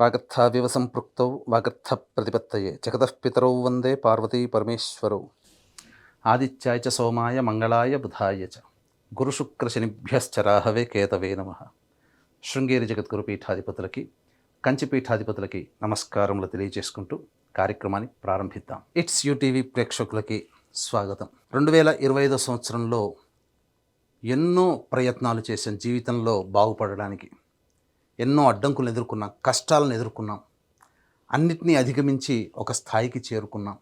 వాగర్థావివ సంపృక్తౌ వాగర్థ ప్రతిపత్తయే జగతః పితరౌ వందే పార్వతీ పరమేశ్వరౌ. ఆదిత్యాయ చ సోమాయ మంగళాయ బుధాయ చ గురుశుక్రశనిభ్యశ్చ రాహవే కేతవే నమః. శృంగేరి జగద్గురు పీఠాధిపతులకి, కంచి పీఠాధిపతులకి నమస్కారములు తెలియజేసుకుంటూ కార్యక్రమాన్ని ప్రారంభిద్దాం. ఇట్స్ యూటీవీ ప్రేక్షకులకి స్వాగతం. 2025 సంవత్సరంలో ఎన్నో ప్రయత్నాలు చేసాం జీవితంలో బాగుపడడానికి. ఎన్నో అడ్డంకులను ఎదుర్కొన్నాం, కష్టాలను ఎదుర్కొన్నాం, అన్నిటినీ అధిగమించి ఒక స్థాయికి చేరుకున్నాం.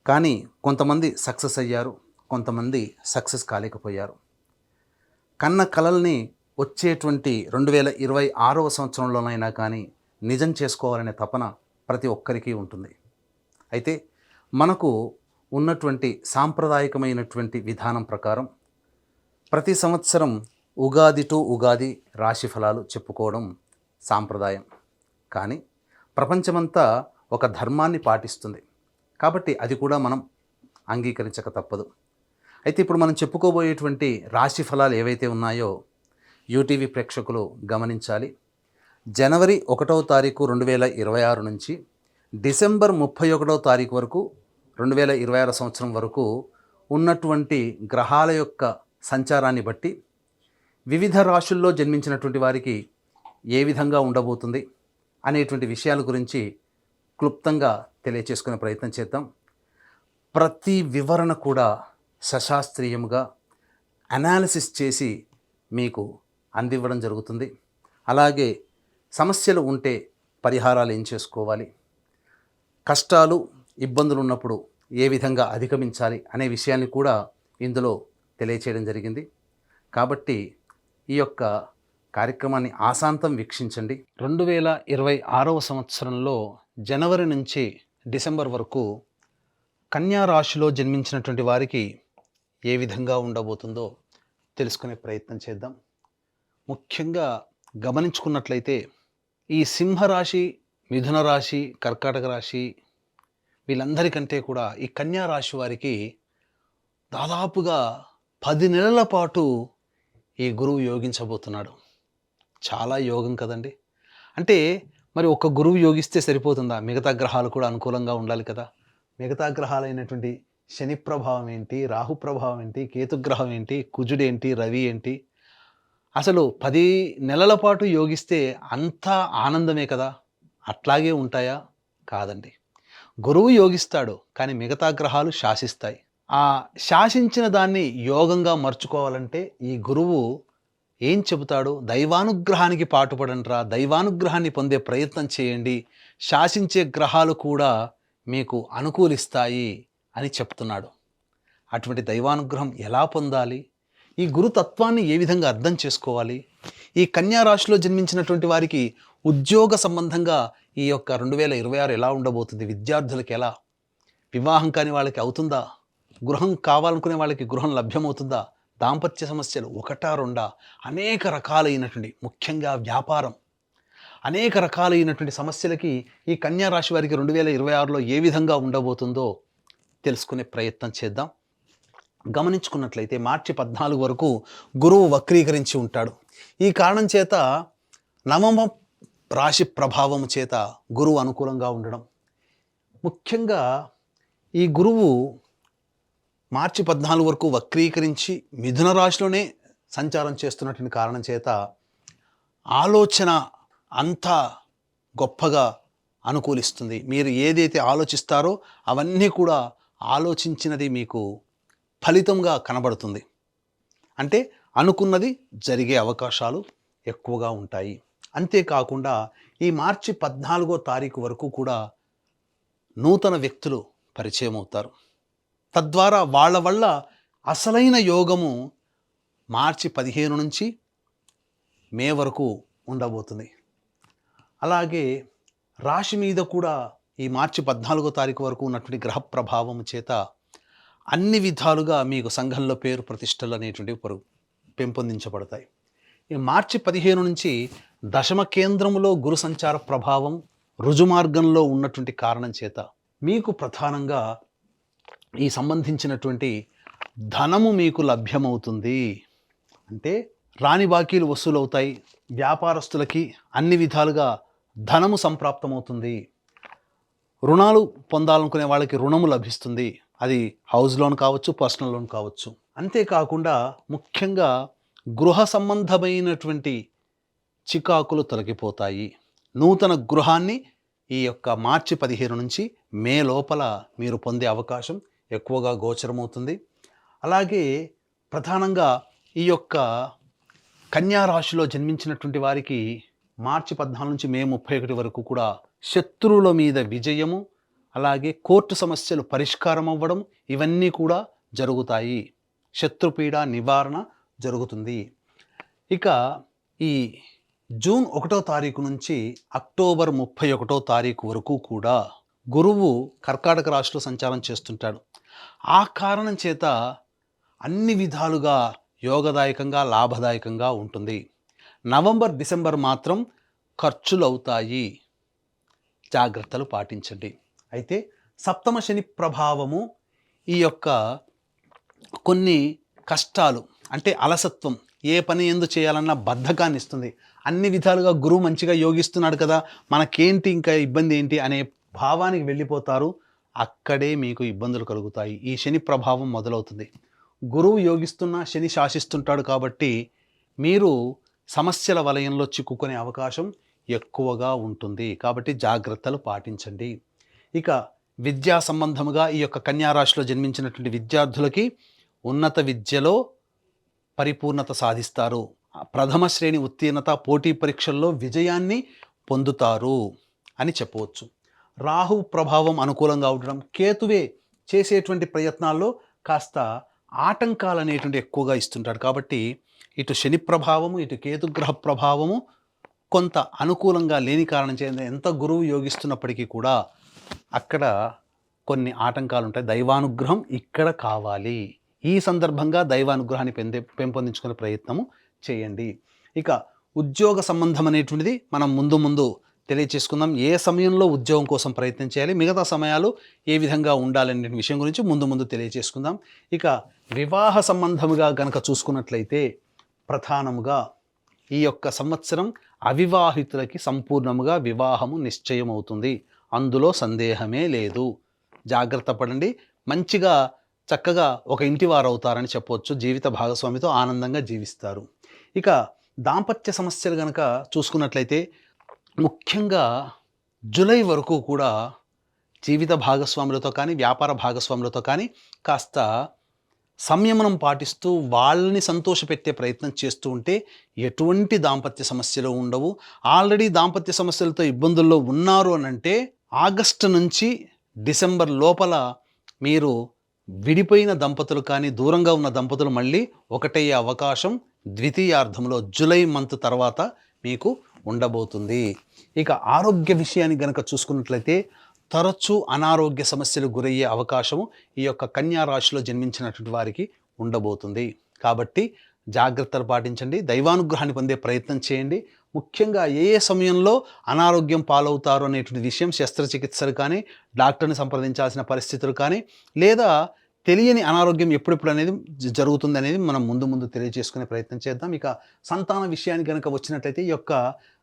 కానీ కొంతమంది సక్సెస్ అయ్యారు, కొంతమంది సక్సెస్ కాలేకపోయారు. కన్న కలల్ని వచ్చేటువంటి 2026వ సంవత్సరంలోనైనా కానీ నిజం చేసుకోవాలనే తపన ప్రతి ఒక్కరికి ఉంటుంది. అయితే మనకు ఉన్నటువంటి సాంప్రదాయకమైనటువంటి విధానం ప్రకారం ప్రతి సంవత్సరం ఉగాది టు ఉగాది రాశి ఫలాలు చెప్పుకోవడం సాంప్రదాయం. కానీ ప్రపంచమంతా ఒక ధర్మాన్ని పాటిస్తుంది కాబట్టి అది కూడా మనం అంగీకరించక తప్పదు. అయితే ఇప్పుడు మనం చెప్పుకోబోయేటువంటి రాశి ఫలాలు ఏవైతే ఉన్నాయో యూటీవీ ప్రేక్షకులు గమనించాలి. జనవరి 1వ తారీఖు 2026 నుంచి డిసెంబర్ 31వ తారీఖు వరకు 2026 సంవత్సరం వరకు ఉన్నటువంటి గ్రహాల యొక్క సంచారాన్ని బట్టి వివిధ రాశుల్లో జన్మించినటువంటి వారికి ఏ విధంగా ఉండబోతుంది అనేటువంటి విషయాల గురించి క్లుప్తంగా తెలియచేసుకునే ప్రయత్నం చేద్దాం. ప్రతి వివరణ కూడా సశాస్త్రీయంగా అనాలిసిస్ చేసి మీకు అందివ్వడం జరుగుతుంది. అలాగే సమస్యలు ఉంటే పరిహారాలు ఏం చేసుకోవాలి, కష్టాలు ఇబ్బందులు ఉన్నప్పుడు ఏ విధంగా అధిగమించాలి అనే విషయాన్ని కూడా ఇందులో తెలియచేయడం జరిగింది. కాబట్టి ఈ యొక్క కార్యక్రమాన్ని ఆశాంతం వీక్షించండి. 2026వ సంవత్సరంలో జనవరి నుంచి డిసెంబర్ వరకు కన్యా రాశిలో జన్మించినటువంటి వారికి ఏ విధంగా ఉండబోతుందో తెలుసుకునే ప్రయత్నం చేద్దాం. ముఖ్యంగా గమనించుకున్నట్లయితే ఈ సింహరాశి, మిథున రాశి, కర్కాటక రాశి వీళ్ళందరికంటే కూడా ఈ కన్యా రాశి వారికి దాదాపుగా 10 నెలల పాటు ఈ గురువు యోగించబోతున్నాడు. చాలా యోగం కదండి. అంటే మరి ఒక గురువు యోగిస్తే సరిపోతుందా? మిగతా గ్రహాలు కూడా అనుకూలంగా ఉండాలి కదా. మిగతా గ్రహాలైనటువంటి శని ప్రభావం ఏంటి, రాహు ప్రభావం ఏంటి, కేతుగ్రహం ఏంటి, కుజుడేంటి, రవి ఏంటి, అసలు 10 నెలల పాటు యోగిస్తే అంతా ఆనందమే కదా. అట్లాగే ఉంటాయా? కాదండి. గురువు యోగిస్తాడు కానీ మిగతా గ్రహాలు శాసిస్తాయి. ఆ శాసించిన దాన్ని యోగంగా మర్చుకోవాలంటే ఈ గురువు ఏం చెబుతాడు? దైవానుగ్రహానికి పాటుపడంట్రా, దైవానుగ్రహాన్ని పొందే ప్రయత్నం చేయండి, శాసించే గ్రహాలు కూడా మీకు అనుకూలిస్తాయి అని చెప్తున్నాడు. అటువంటి దైవానుగ్రహం ఎలా పొందాలి? ఈ గురుతత్వాన్ని ఏ విధంగా అర్థం చేసుకోవాలి? ఈ కన్యా రాశిలో జన్మించినటువంటి వారికి ఉద్యోగ సంబంధంగా ఈ యొక్క 2026 ఎలా ఉండబోతుంది? విద్యార్థులకు ఎలా? వివాహం కాని వాళ్ళకి అవుతుందా? గృహం కావాలనుకునే వాళ్ళకి గృహం లభ్యమవుతుందా? దాంపత్య సమస్యలు ఒకటా రెండా? అనేక రకాలైనటువంటి, ముఖ్యంగా వ్యాపారం, అనేక రకాలైనటువంటి సమస్యలకి ఈ కన్యా రాశి వారికి 2026లో ఏ విధంగా ఉండబోతుందో తెలుసుకునే ప్రయత్నం చేద్దాం. గమనించుకున్నట్లయితే మార్చి 14 వరకు గురువు వక్రీకరించి ఉంటాడు. ఈ కారణం చేత నవమ రాశి ప్రభావం చేత గురువు అనుకూలంగా ఉండడం, ముఖ్యంగా ఈ గురువు మార్చి 14 వరకు వక్రీకరించి మిథున రాశిలోనే సంచారం చేస్తున్నటువంటి కారణం చేత ఆలోచన అంతా గొప్పగా అనుకూలిస్తుంది. మీరు ఏదైతే ఆలోచిస్తారో అవన్నీ కూడా ఆలోచించినది మీకు ఫలితంగా కనబడుతుంది. అంటే అనుకున్నది జరిగే అవకాశాలు ఎక్కువగా ఉంటాయి. అంతేకాకుండా ఈ మార్చి 14వ తారీఖు వరకు కూడా నూతన వ్యక్తులు పరిచయం అవుతారు. తద్వారా వాళ్ళ వల్ల అసలైన యోగము మార్చి 15 నుంచి మే వరకు ఉండబోతుంది. అలాగే రాశి మీద కూడా ఈ మార్చి 14వ తారీఖు వరకు ఉన్నటువంటి గ్రహ ప్రభావం చేత అన్ని విధాలుగా మీకు సంఘంలో పేరు ప్రతిష్టలు అనేటువంటివి పెంపొందించబడతాయి. ఈ మార్చి 15 నుంచి దశమ కేంద్రములో గురు సంచార ప్రభావం రుజుమార్గంలో ఉన్నటువంటి కారణం చేత మీకు ప్రధానంగా ఈ సంబంధించినటువంటి ధనము మీకు లభ్యమవుతుంది. అంటే రాని బాకీలు వసూలవుతాయి. వ్యాపారస్తులకి అన్ని విధాలుగా ధనము సంప్రాప్తమవుతుంది. రుణాలు పొందాలనుకునే వాళ్ళకి రుణము లభిస్తుంది. అది హౌస్ లోన్ కావచ్చు, పర్సనల్ లోన్ కావచ్చు. అంతేకాకుండా ముఖ్యంగా గృహ సంబంధమైనటువంటి చికాకులు తొలగిపోతాయి. నూతన గృహాన్ని ఈ యొక్క మార్చి 15 నుంచి మే లోపల మీరు పొందే అవకాశం ఎక్కువగా గోచరమవుతుంది. అలాగే ప్రధానంగా ఈ యొక్క కన్యా రాశిలో జన్మించినటువంటి వారికి మార్చి 14 నుంచి మే 31 వరకు కూడా శత్రువుల మీద విజయము, అలాగే కోర్టు సమస్యలు పరిష్కారం అవ్వడం, ఇవన్నీ కూడా జరుగుతాయి. శత్రుపీడ నివారణ జరుగుతుంది. ఇక ఈ జూన్ 1వ తారీఖు నుంచి అక్టోబర్ 31వ తారీఖు వరకు కూడా గురువు కర్కాటక రాశిలో సంచారం చేస్తుంటాడు. ఆ కారణం చేత అన్ని విధాలుగా యోగదాయకంగా, లాభదాయకంగా ఉంటుంది. నవంబర్, డిసెంబర్ మాత్రం ఖర్చులు అవుతాయి. జాగ్రత్తలు పాటించండి. అయితే సప్తమ శని ప్రభావము ఈ యొక్క కొన్ని కష్టాలు అంటే అలసత్వం, ఏ పని ఎందు చేయాలన్నా బద్ధకాన్ని ఇస్తుంది. అన్ని విధాలుగా గురువు మంచిగా యోగిస్తున్నాడు కదా, మనకేంటి ఇంకా ఇబ్బంది ఏంటి అనే భావానికి వెళ్ళిపోతారు. అక్కడే మీకు ఇబ్బందులు కలుగుతాయి. ఈ శని ప్రభావం మొదలవుతుంది. గురువు యోగిస్తున్నా శని శాసిస్తుంటాడు కాబట్టి మీరు సమస్యల వలయంలో చిక్కుకునే అవకాశం ఎక్కువగా ఉంటుంది. కాబట్టి జాగ్రత్తలు పాటించండి. ఇక విద్యా సంబంధముగా ఈ యొక్క కన్యా రాశిలో జన్మించినటువంటి విద్యార్థులకి ఉన్నత విద్యలో పరిపూర్ణత సాధిస్తారు. ప్రథమ శ్రేణి ఉత్తీర్ణత, పోటీ పరీక్షల్లో విజయాన్ని పొందుతారు అని చెప్పవచ్చు. రాహు ప్రభావం అనుకూలంగా ఉండడం, కేతువే చేసేటువంటి ప్రయత్నాల్లో కాస్త ఆటంకాలు అనేటువంటి ఎక్కువగా ఇస్తుంటాడు. కాబట్టి ఇటు శని ప్రభావము, ఇటు కేతుగ్రహ ప్రభావము కొంత అనుకూలంగా లేని కారణం చేత ఎంత గురువు యోగిస్తున్నప్పటికీ కూడా అక్కడ కొన్ని ఆటంకాలు ఉంటాయి. దైవానుగ్రహం ఇక్కడ కావాలి. ఈ సందర్భంగా దైవానుగ్రహాన్ని పెంపొందించుకునే ప్రయత్నము చేయండి. ఇక ఉద్యోగ సంబంధం అనేటువంటిది మనం ముందు తెలియచేసుకుందాం. ఏ సమయంలో ఉద్యోగం కోసం ప్రయత్నం చేయాలి, మిగతా సమయాలు ఏ విధంగా ఉండాలనే విషయం గురించి ముందు తెలియచేసుకుందాం. ఇక వివాహ సంబంధముగా గనక చూసుకున్నట్లయితే ప్రధానముగా ఈ యొక్క సంవత్సరం అవివాహితులకి సంపూర్ణముగా వివాహము నిశ్చయం అవుతుంది. అందులో సందేహమే లేదు. జాగ్రత్త పడండి. మంచిగా చక్కగా ఒక ఇంటి వారు అవుతారని చెప్పవచ్చు. జీవిత భాగస్వామితో ఆనందంగా జీవిస్తారు. ఇక దాంపత్య సమస్యలు కనుక చూసుకున్నట్లయితే ముఖ్యంగా జూలై వరకు కూడా జీవిత భాగస్వాములతో కానీ, వ్యాపార భాగస్వాములతో కానీ కాస్త సంయమనం పాటిస్తూ వాళ్ళని సంతోషపెట్టే ప్రయత్నం చేస్తూ ఉంటే ఎటువంటి దాంపత్య సమస్యలు ఉండవు. ఆల్రెడీ దాంపత్య సమస్యలతో ఇబ్బందుల్లో ఉన్నారు అనంటే ఆగస్టు నుంచి డిసెంబర్ లోపల మీరు విడిపోయిన దంపతులు కానీ, దూరంగా ఉన్న దంపతులు మళ్ళీ ఒకటయ్యే అవకాశం ద్వితీయార్థంలో జూలై మంత్ తర్వాత మీకు ఉండబోతుంది. ఇక ఆరోగ్య విషయాన్ని గనక చూసుకున్నట్లయితే తరచూ అనారోగ్య సమస్యలు గురయ్యే అవకాశము ఈ యొక్క కన్యా రాశిలో జన్మించినటువంటి వారికి ఉండబోతుంది. కాబట్టి జాగ్రత్తలు పాటించండి. దైవానుగ్రహాన్ని పొందే ప్రయత్నం చేయండి. ముఖ్యంగా ఏ సమయంలో అనారోగ్యం పాలవుతారు అనేటువంటి విషయం శస్త్రచికిత్సలు కానీ, డాక్టర్ని సంప్రదించాల్సిన పరిస్థితులు కానీ, లేదా తెలియని అనారోగ్యం ఎప్పుడెప్పుడు అనేది జరుగుతుంది అనేది మనం ముందు తెలియజేసుకునే ప్రయత్నం చేద్దాం. ఇక సంతాన విషయానికి కనుక వచ్చినట్లయితే ఈ యొక్క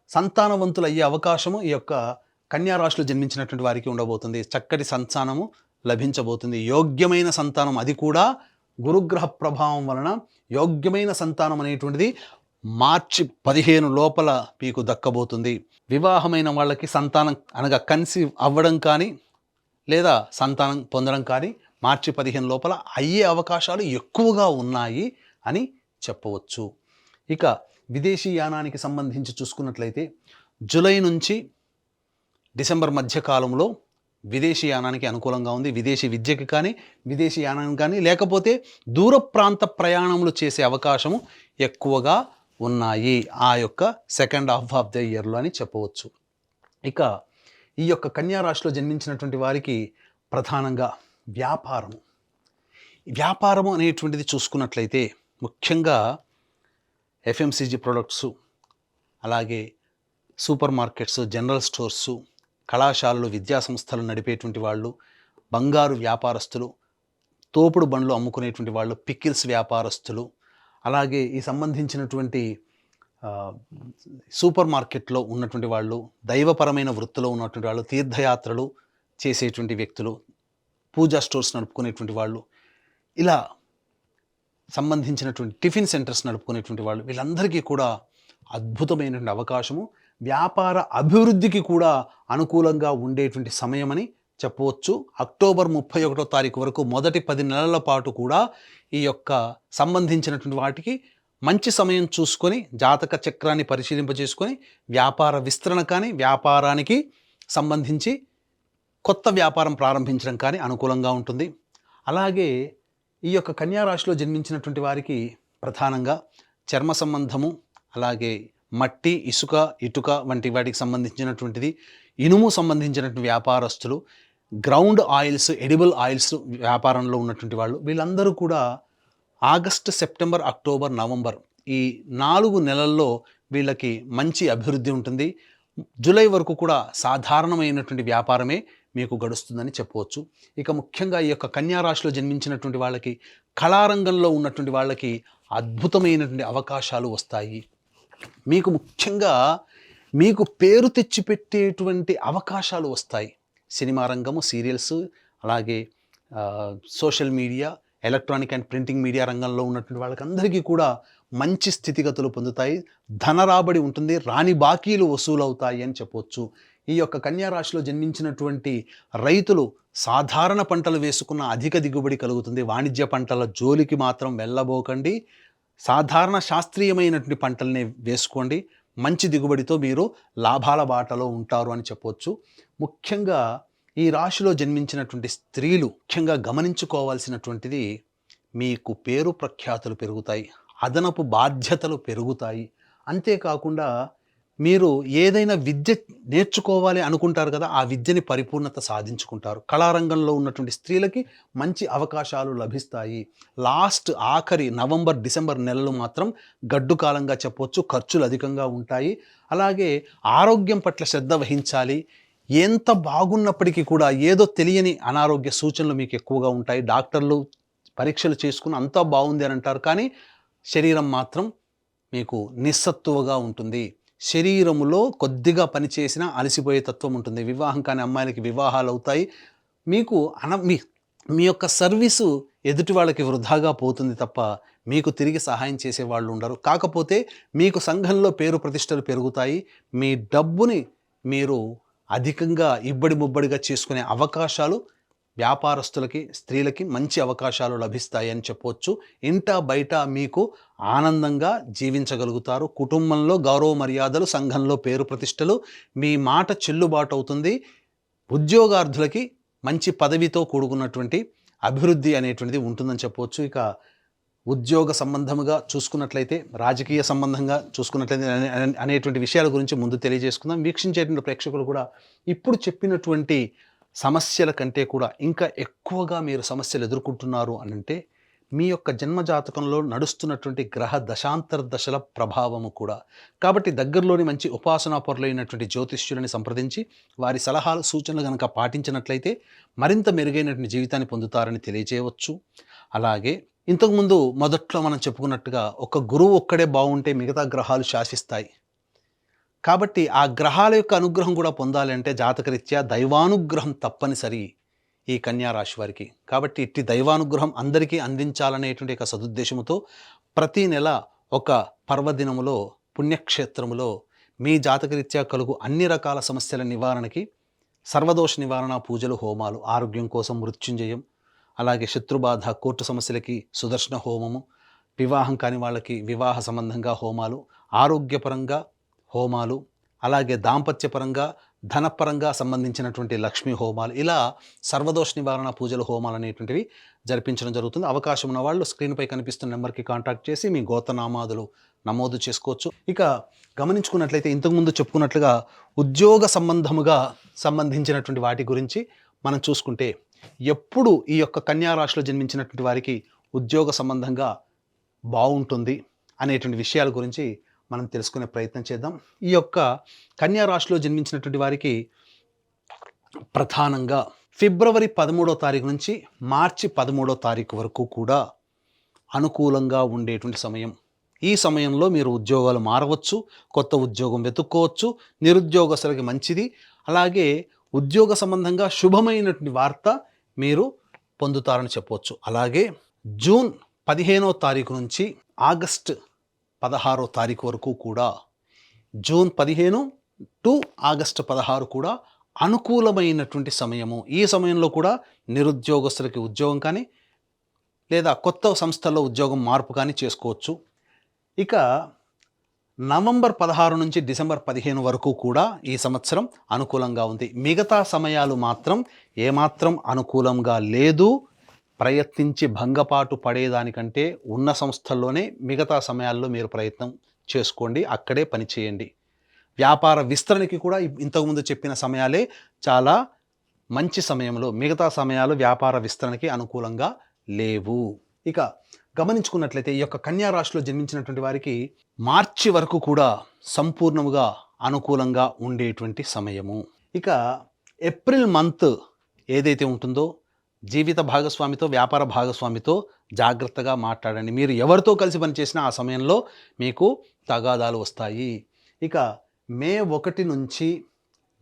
సంతానవంతులు అయ్యే అవకాశము ఈ యొక్క కన్యా రాశిలో జన్మించినటువంటి వారికి ఉండబోతుంది. చక్కటి సంతానము లభించబోతుంది. యోగ్యమైన సంతానం, అది కూడా గురుగ్రహ ప్రభావం వలన యోగ్యమైన సంతానం అనేటువంటిది మార్చి 15 లోపల మీకు దక్కబోతుంది. వివాహమైన వాళ్ళకి సంతానం అనగా కన్సీవ్ అవ్వడం కానీ లేదా సంతానం పొందడం కానీ మార్చి 15 లోపల అయ్యే అవకాశాలు ఎక్కువగా ఉన్నాయి అని చెప్పవచ్చు. ఇక విదేశీ యానానికి సంబంధించి చూసుకున్నట్లయితే జూలై నుంచి డిసెంబర్ మధ్య కాలంలో విదేశీ యానానికి అనుకూలంగా ఉంది. విదేశీ విద్యకి కానీ, విదేశీ యానానికి కానీ, లేకపోతే దూర ప్రాంత ప్రయాణములు చేసే అవకాశము ఎక్కువగా ఉన్నాయి ఆ యొక్క సెకండ్ హాఫ్ ఆఫ్ ద ఇయర్లో అని చెప్పవచ్చు. ఇక ఈ యొక్క కన్యా రాశిలో జన్మించినటువంటి వారికి ప్రధానంగా వ్యాపారము అనేటువంటిది చూసుకున్నట్లయితే ముఖ్యంగా ఎఫ్ఎంసీజీ ప్రొడక్ట్సు, అలాగే సూపర్ మార్కెట్స్, జనరల్ స్టోర్సు, కళాశాలలు, విద్యాసంస్థలు నడిపేటువంటి వాళ్ళు, బంగారు వ్యాపారస్తులు, తోపుడు బండ్లు అమ్ముకునేటువంటి వాళ్ళు, పికిల్స్ వ్యాపారస్తులు, అలాగే ఈ సంబంధించినటువంటి సూపర్ మార్కెట్లో ఉన్నటువంటి వాళ్ళు, దైవపరమైన వృత్తిలో ఉన్నటువంటి వాళ్ళు, తీర్థయాత్రలు చేసేటువంటి వ్యక్తులు, పూజా స్టోర్స్ నడుపుకునేటువంటి వాళ్ళు, ఇలా సంబంధించినటువంటి టిఫిన్ సెంటర్స్ నడుపుకునేటువంటి వాళ్ళు, వీళ్ళందరికీ కూడా అద్భుతమైనటువంటి అవకాశము, వ్యాపార అభివృద్ధికి కూడా అనుకూలంగా ఉండేటువంటి సమయమని చెప్పవచ్చు. అక్టోబర్ 31వ తారీఖు వరకు మొదటి 10 నెలల పాటు కూడా ఈ యొక్క సంబంధించినటువంటి వాటికి మంచి సమయం చూసుకొని జాతక చక్రాన్ని పరిశీలింపజేసుకొని వ్యాపార విస్తరణ కానీ, వ్యాపారానికి సంబంధించి కొత్త వ్యాపారం ప్రారంభించడం కానీ అనుకూలంగా ఉంటుంది. అలాగే ఈ యొక్క కన్యా రాశిలో జన్మించినటువంటి వారికి ప్రధానంగా చర్మ సంబంధము, అలాగే మట్టి, ఇసుక, ఇటుక వంటి వాటికి సంబంధించినటువంటిది, ఇనుము సంబంధించినటువంటి వ్యాపారస్తులు, గ్రౌండ్ ఆయిల్స్, ఎడిబుల్ ఆయిల్స్ వ్యాపారంలో ఉన్నటువంటి వాళ్ళు, వీళ్ళందరూ కూడా ఆగస్టు, సెప్టెంబర్, అక్టోబర్, నవంబర్ ఈ 4 నెలల్లో వీళ్ళకి మంచి అభివృద్ధి ఉంటుంది. జూలై వరకు కూడా సాధారణమైనటువంటి వ్యాపారమే మీకు గడుస్తుందని చెప్పవచ్చు. ఇక ముఖ్యంగా ఈ యొక్క కన్యా రాశిలో జన్మించినటువంటి వాళ్ళకి, కళారంగంలో ఉన్నటువంటి వాళ్ళకి అద్భుతమైనటువంటి అవకాశాలు వస్తాయి. మీకు ముఖ్యంగా మీకు పేరు తెచ్చిపెట్టేటువంటి అవకాశాలు వస్తాయి. సినిమా రంగము, సీరియల్స్, అలాగే social media, electronic and printing media రంగంలో ఉన్నటువంటి వాళ్ళకందరికీ కూడా మంచి స్థితిగతులు పొందుతాయి. ధన రాబడి ఉంటుంది, రాని బాకీలు వసూలవుతాయి అని చెప్పవచ్చు. ఈ యొక్క కన్యా రాశిలో జన్మించినటువంటి రైతులు సాధారణ పంటలు వేసుకున్న అధిక దిగుబడి కలుగుతుంది. వాణిజ్య పంటల జోలికి మాత్రం వెళ్ళబోకండి. సాధారణ శాస్త్రీయమైనటువంటి పంటల్ని వేసుకోండి. మంచి దిగుబడితో మీరు లాభాల బాటలో ఉంటారు అని చెప్పవచ్చు. ముఖ్యంగా ఈ రాశిలో జన్మించినటువంటి స్త్రీలు ముఖ్యంగా గమనించుకోవాల్సినటువంటిది, మీకు పేరు ప్రఖ్యాతులు పెరుగుతాయి, అదనపు బాధ్యతలు పెరుగుతాయి. అంతేకాకుండా మీరు ఏదైనా విద్య నేర్చుకోవాలి అనుకుంటారు కదా, ఆ విద్యని పరిపూర్ణత సాధించుకుంటారు. కళారంగంలో ఉన్నటువంటి స్త్రీలకి మంచి అవకాశాలు లభిస్తాయి. ఆఖరి నవంబర్, డిసెంబర్ నెలలు మాత్రం గడ్డు కాలంగా చెప్పవచ్చు. ఖర్చులు అధికంగా ఉంటాయి. అలాగే ఆరోగ్యం పట్ల శ్రద్ధ వహించాలి. ఎంత బాగున్నప్పటికీ కూడా ఏదో తెలియని అనారోగ్య సూచనలు మీకు ఎక్కువగా ఉంటాయి. డాక్టర్లు పరీక్షలు చేసుకుని అంతా బాగుంది అని అంటారు, కానీ శరీరం మాత్రం మీకు నిస్సత్తువగా ఉంటుంది. శరీరములో కొద్దిగా పనిచేసినా అలసిపోయే తత్వం ఉంటుంది. వివాహం కాని అమ్మాయిలకి వివాహాలు అవుతాయి. మీకు మీ యొక్క సర్వీసు ఎదుటి వాళ్ళకి వృధాగా పోతుంది తప్ప మీకు తిరిగి సహాయం చేసే వాళ్ళు ఉండరు. కాకపోతే మీకు సంఘంలో పేరు ప్రతిష్టలు పెరుగుతాయి. మీ డబ్బుని మీరు అధికంగా ఇబ్బడి ముబ్బడిగా చేసుకునే అవకాశాలు వ్యాపారస్తులకి, స్త్రీలకి మంచి అవకాశాలు లభిస్తాయి అని చెప్పవచ్చు. ఇంట బయట మీకు ఆనందంగా జీవించగలుగుతారు. కుటుంబంలో గౌరవ మర్యాదలు, సంఘంలో పేరు ప్రతిష్టలు, మీ మాట చెల్లుబాటు అవుతుంది. ఉద్యోగార్థులకి మంచి పదవితో కూడుకున్నటువంటి అభివృద్ధి అనేటువంటిది ఉంటుందని చెప్పవచ్చు. ఇక ఉద్యోగ సంబంధముగా చూసుకున్నట్లయితే, రాజకీయ సంబంధంగా చూసుకున్నట్లయితే అనేటువంటి విషయాల గురించి ముందు తెలియజేసుకుందాం. వీక్షించేటువంటి ప్రేక్షకులు కూడా ఇప్పుడు చెప్పినటువంటి సమస్యల కంటే కూడా ఇంకా ఎక్కువగా మీరు సమస్యలు ఎదుర్కొంటున్నారు అనంటే మీ యొక్క జన్మజాతకంలో నడుస్తున్నటువంటి గ్రహ దశాంతర దశల ప్రభావము కూడా. కాబట్టి దగ్గరలోని మంచి ఉపాసనా పరులైనటువంటి జ్యోతిష్యులని సంప్రదించి వారి సలహాలు, సూచనలు కనుక పాటించినట్లయితే మరింత మెరుగైనటువంటి జీవితాన్ని పొందుతారని తెలియజేయవచ్చు. అలాగే ఇంతకుముందు మొదట్లో మనం చెప్పుకున్నట్టుగా ఒక గురువు ఒక్కడే బాగుంటే మిగతా గ్రహాలు శాసిస్తాయి. కాబట్టి ఆ గ్రహాల యొక్క అనుగ్రహం కూడా పొందాలి అంటే జాతకరీత్యా దైవానుగ్రహం తప్పనిసరి ఈ కన్యా రాశి వారికి. కాబట్టి ఇట్టి దైవానుగ్రహం అందరికీ అందించాలనేటువంటి ఒక సదుద్దేశంతో ప్రతి నెల ఒక పర్వదినములో, పుణ్యక్షేత్రములో మీ జాతకరీత్యా కలుగు అన్ని రకాల సమస్యల నివారణకి సర్వదోష నివారణ పూజలు, హోమాలు, ఆరోగ్యం కోసం మృత్యుంజయం, అలాగే శత్రుబాధ, కోర్టు సమస్యలకి సుదర్శన హోమము, వివాహం కాని వాళ్ళకి వివాహ సంబంధంగా హోమాలు, ఆరోగ్యపరంగా హోమాలు, అలాగే దాంపత్యపరంగా, ధనపరంగా సంబంధించినటువంటి లక్ష్మీ హోమాలు, ఇలా సర్వదోష నివారణ పూజలు, హోమాలు అనేటువంటివి జరిపించడం జరుగుతుంది. అవకాశం ఉన్న వాళ్ళు స్క్రీన్పై కనిపిస్తున్న నెంబర్కి కాంటాక్ట్ చేసి మీ గోత్రనామాదులు నమోదు చేసుకోవచ్చు. ఇక గమనించుకున్నట్లయితే ఇంతకుముందు చెప్పుకున్నట్లుగా ఉద్యోగ సంబంధించినటువంటి వాటి గురించి మనం చూసుకుంటే, ఎప్పుడు ఈ యొక్క కన్యా రాశిలో జన్మించినటువంటి వారికి ఉద్యోగ సంబంధంగా బాగుంటుంది అనేటువంటి విషయాల గురించి మనం తెలుసుకునే ప్రయత్నం చేద్దాం. ఈ యొక్క కన్యా రాశిలో జన్మించినటువంటి వారికి ప్రధానంగా ఫిబ్రవరి 13వ తారీఖు నుంచి మార్చి 13వ తారీఖు వరకు కూడా అనుకూలంగా ఉండేటువంటి సమయం. ఈ సమయంలో మీరు ఉద్యోగాలు మారవచ్చు, కొత్త ఉద్యోగం వెతుక్కోవచ్చు, నిరుద్యోగస్తులకి మంచిది. అలాగే ఉద్యోగ సంబంధంగా శుభమైనటువంటి వార్త మీరు పొందుతారని చెప్పవచ్చు. అలాగే జూన్ 15వ తారీఖు నుంచి ఆగస్టు 16వ తారీఖు వరకు కూడా, జూన్ 15 టు ఆగస్టు 16 కూడా అనుకూలమైనటువంటి సమయము. ఈ సమయంలో కూడా నిరుద్యోగస్తులకి ఉద్యోగం కానీ లేదా కొత్త సంస్థల్లో ఉద్యోగం మార్పు కానీ చేసుకోవచ్చు. ఇక నవంబర్ 16 నుంచి డిసెంబర్ 15 వరకు కూడా ఈ సంవత్సరం అనుకూలంగా ఉంది. మిగతా సమయాలు మాత్రం ఏమాత్రం అనుకూలంగా లేదు. ప్రయత్నించి భంగపాటు పడేదానికంటే ఉన్న సంస్థల్లోనే మిగతా సమయాల్లో మీరు ప్రయత్నం చేసుకోండి, అక్కడే పని చేయండి. వ్యాపార విస్తరణకి కూడా ఇంతకుముందు చెప్పిన సమయాలే చాలా మంచి సమయంలో, మిగతా సమయాలు వ్యాపార విస్తరణకి అనుకూలంగా లేవు. ఇక గమనించుకున్నట్లయితే ఈ యొక్క కన్యా రాశిలో జన్మించినటువంటి వారికి మార్చి వరకు కూడా సంపూర్ణముగా అనుకూలంగా ఉండేటువంటి సమయము. ఇక ఏప్రిల్ మంత్ ఏదైతే ఉంటుందో జీవిత భాగస్వామితో, వ్యాపార భాగస్వామితో జాగ్రత్తగా మాట్లాడండి. మీరు ఎవరితో కలిసి పనిచేసినా ఆ సమయంలో మీకు తగాదాలు వస్తాయి. ఇక మే 1 నుంచి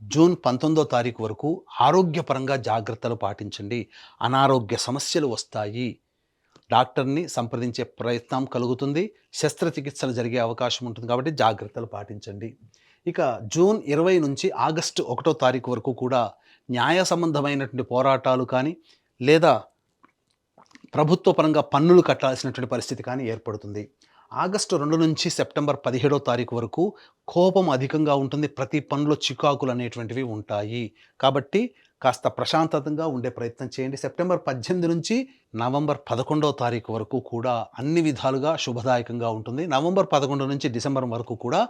జూన్ 19వ తారీఖు వరకు ఆరోగ్యపరంగా జాగ్రత్తలు పాటించండి. అనారోగ్య సమస్యలు వస్తాయి. డాక్టర్ని సంప్రదించే ప్రయత్నం కలుగుతుంది. శస్త్రచికిత్సలు జరిగే అవకాశం ఉంటుంది కాబట్టి జాగ్రత్తలు పాటించండి. ఇక జూన్ 20 నుంచి ఆగస్టు 1వ తారీఖు వరకు కూడా న్యాయ సంబంధమైనటువంటి పోరాటాలు కానీ లేదా ప్రభుత్వ పరంగా పన్నులు కట్టాల్సినటువంటి పరిస్థితి కానీ ఏర్పడుతుంది. ఆగస్టు 2 నుంచి సెప్టెంబర్ 17వ తారీఖు వరకు కోపం అధికంగా ఉంటుంది. ప్రతి పనిలో చికాకులు అనేటువంటివి ఉంటాయి. కాబట్టి కాస్త ప్రశాంతంగా ఉండే ప్రయత్నం చేయండి. సెప్టెంబర్ 18 నుంచి నవంబర్ 11వ తారీఖు వరకు కూడా అన్ని విధాలుగా శుభదాయకంగా ఉంటుంది. నవంబర్ 11 నుంచి డిసెంబర్ వరకు కూడా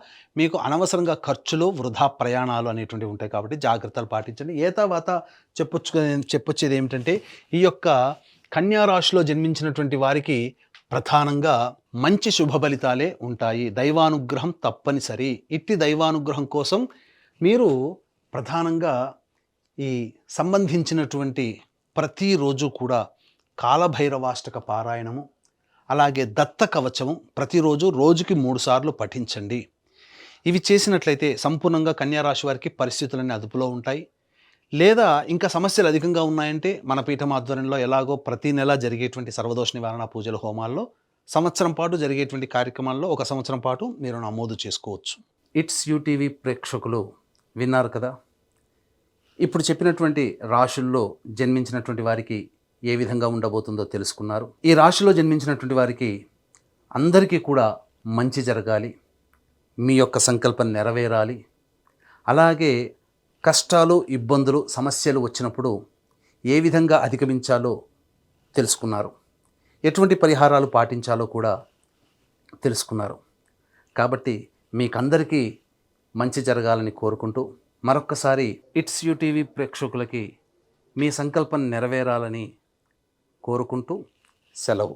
మీకు అనవసరంగా ఖర్చులు, వృధా ప్రయాణాలు అనేటువంటివి ఉంటాయి కాబట్టి జాగ్రత్తలు పాటించండి. తర్వాత చెప్పొచ్చేది ఏమిటంటే ఈ యొక్క కన్యా రాశిలో జన్మించినటువంటి వారికి ప్రధానంగా మంచి శుభ ఫలితాలే ఉంటాయి. దైవానుగ్రహం తప్పనిసరి. ఇట్టి దైవానుగ్రహం కోసం మీరు ప్రధానంగా ఈ సంబంధించినటువంటి ప్రతిరోజు కూడా కాలభైరవాష్టక పారాయణము, అలాగే దత్త కవచము ప్రతిరోజు రోజుకి 3 సార్లు పఠించండి. ఇవి చేసినట్లయితే సంపూర్ణంగా కన్యా రాశి వారికి పరిస్థితులన్నీ అదుపులో ఉంటాయి. లేదా ఇంకా సమస్యలు అధికంగా ఉన్నాయంటే మన పీఠం ఆధ్వర్యంలో ఎలాగో ప్రతి నెల జరిగేటువంటి సర్వదోష నివారణ పూజల హోమాల్లో సంవత్సరం పాటు జరిగేటువంటి కార్యక్రమాల్లో 1 సంవత్సరం పాటు మీరు నమోదు చేసుకోవచ్చు. ఇట్స్ యూటీవీ ప్రేక్షకులు విన్నారు కదా, ఇప్పుడు చెప్పినటువంటి రాశుల్లో జన్మించినటువంటి వారికి ఏ విధంగా ఉండబోతుందో తెలుసుకున్నారు. ఈ రాశిలో జన్మించినటువంటి వారికి అందరికీ కూడా మంచి జరగాలి, మీ యొక్క సంకల్పం నెరవేరాలి. అలాగే కష్టాలు, ఇబ్బందులు, సమస్యలు వచ్చినప్పుడు ఏ విధంగా అధిగమించాలో తెలుసుకున్నారు. ఎటువంటి పరిహారాలు పాటించాలో కూడా తెలుసుకున్నారు. కాబట్టి మీకందరికీ మంచి జరగాలని కోరుకుంటూ మరొక్కసారి ఇట్స్ యూటీవీ ప్రేక్షకులకి మీ సంకల్పం నెరవేరాలని కోరుకుంటూ సెలవు.